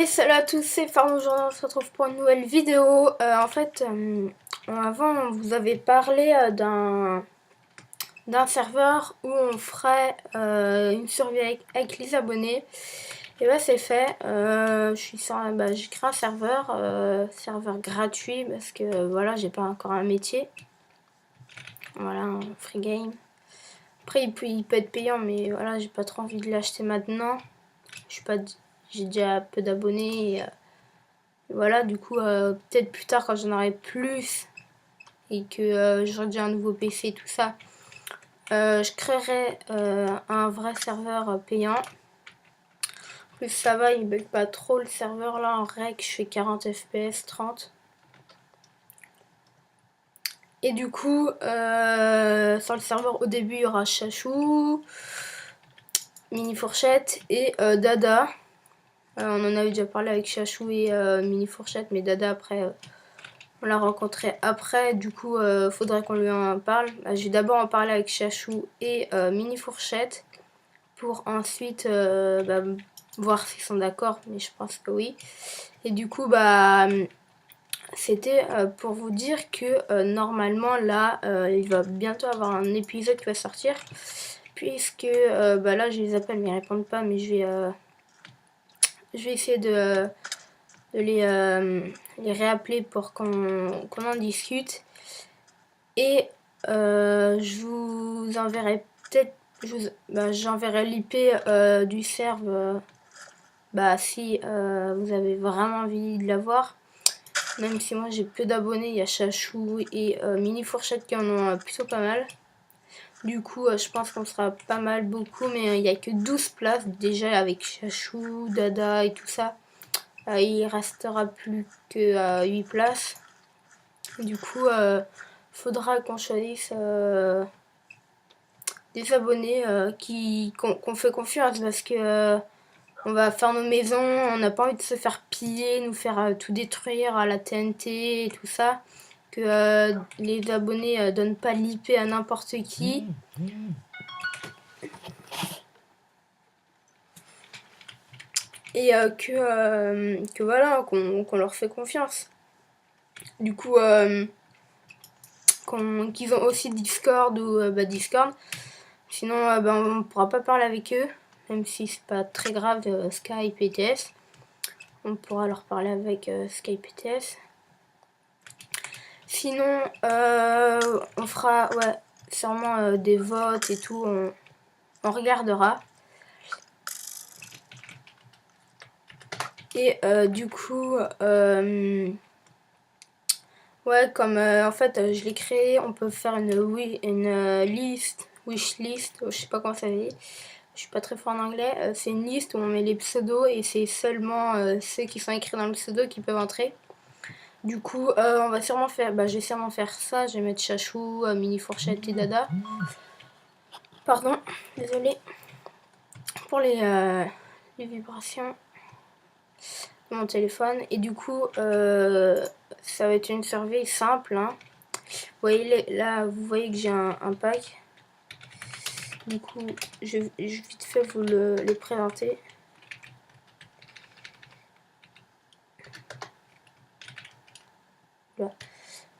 Salut à tous, c'est Farm. Aujourd'hui on se retrouve pour une nouvelle vidéo. Avant on vous avait parlé d'un serveur où on ferait une survie avec les abonnés. Et bah c'est fait. J'ai créé un serveur gratuit parce que voilà, j'ai pas encore un métier. Voilà, un free game. Après il peut être payant, mais voilà, j'ai pas trop envie de l'acheter maintenant. J'ai déjà peu d'abonnés. Voilà, du coup, peut-être plus tard quand j'en aurai plus et que j'aurai déjà un nouveau PC et tout ça, je créerai un vrai serveur payant. En plus, ça va, il bug pas trop le serveur là. En règle, je fais 40 FPS, 30. Et du coup, sur le serveur, au début, il y aura Chachou, Mini Fourchette et Dada. On en avait déjà parlé avec Chachou et Mini Fourchette, mais Dada après. On l'a rencontré après, du coup, faudrait qu'on lui en parle. Je vais d'abord en parler avec Chachou et Mini Fourchette pour ensuite voir s'ils sont d'accord, mais je pense que oui. Et du coup, c'était pour vous dire que normalement, là, il va bientôt avoir un épisode qui va sortir. Puisque là, je les appelle, mais ils répondent pas, mais je vais essayer de les réappeler pour qu'on en discute. Et je vous enverrai peut-être, j'enverrai l'IP du serve si vous avez vraiment envie de l'avoir. Même si moi j'ai peu d'abonnés, il y a Chachou et Mini Fourchette qui en ont plutôt pas mal. Du coup, je pense qu'on sera pas mal, beaucoup, mais il n'y a que 12 places déjà avec Chachou, Dada et tout ça. Il restera plus que 8 places. Du coup, faudra qu'on choisisse des abonnés qu'on fait confiance parce que on va faire nos maisons, on n'a pas envie de se faire piller, nous faire tout détruire à la TNT et tout ça. Que les abonnés donnent pas l'IP à n'importe qui. Et que voilà, qu'on leur fait confiance. Du coup, qu'ils ont aussi Discord ou Discord. Sinon, on ne pourra pas parler avec eux, même si c'est pas très grave, Skype et TS. On pourra leur parler avec Skype et TS. Sinon, on fera sûrement des votes et tout. On regardera. Et du coup, comme en fait je l'ai créé, on peut faire une liste, wish list, je sais pas comment ça veut dire. Je suis pas très fort en anglais. C'est une liste où on met les pseudos et c'est seulement ceux qui sont écrits dans le pseudo qui peuvent entrer. Du coup, on va sûrement faire, je vais sûrement faire ça. Je vais mettre Chachou, Mini Fourchette et Dada. Pardon, désolé pour les vibrations de mon téléphone. Et du coup, ça va être une survie simple. Hein. Vous voyez là, vous voyez que j'ai un pack. Du coup, je vais vite fait vous le présenter. Là.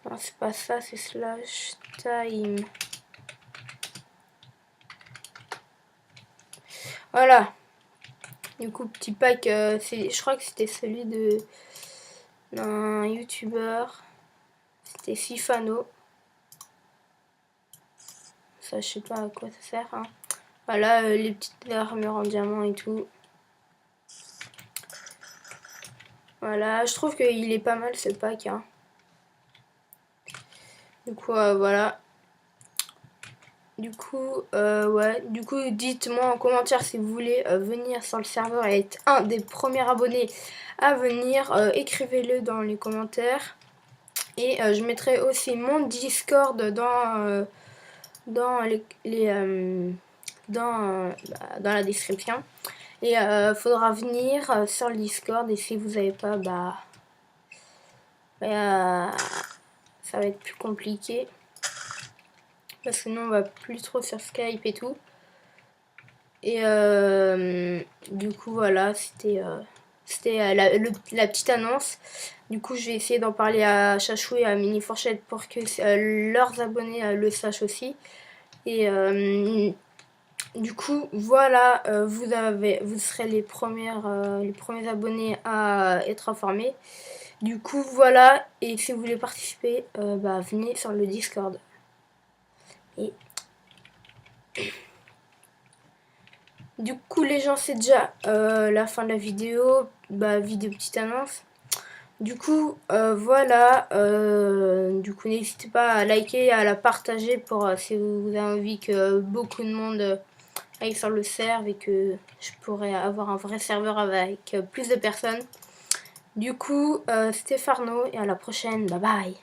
Non, c'est pas ça, c'est slash time. Voilà. Du coup, petit pack, je crois que c'était celui d'un youtubeur. C'était Sifano. Ça, je sais pas à quoi ça sert. Hein. Voilà, les petites armures en diamant et tout. Voilà, je trouve qu'il est pas mal ce pack. Hein. Du coup, voilà. Du coup, dites-moi en commentaire si vous voulez venir sur le serveur et être un des premiers abonnés à venir. Écrivez-le dans les commentaires. Et je mettrai aussi mon Discord dans dans la description. Et faudra venir sur le Discord. Et si vous n'avez pas, ça va être plus compliqué. Parce que nous on va plus trop sur Skype et tout. Et du coup voilà, c'était c'était la petite annonce. Du coup, je vais essayer d'en parler à Chachou et à Mini Fourchette pour que leurs abonnés le sachent aussi. Et du coup, voilà, vous serez les premiers abonnés à être informés. Du coup, voilà, et si vous voulez participer, venez sur le Discord. Et du coup, les gens, c'est déjà la fin de la vidéo, vidéo petite annonce. Du coup, voilà, du coup, n'hésitez pas à liker et à la partager pour si vous avez envie que beaucoup de monde aille sur le serve et que je pourrais avoir un vrai serveur avec plus de personnes. Du coup, c'était Farno et à la prochaine, bye bye.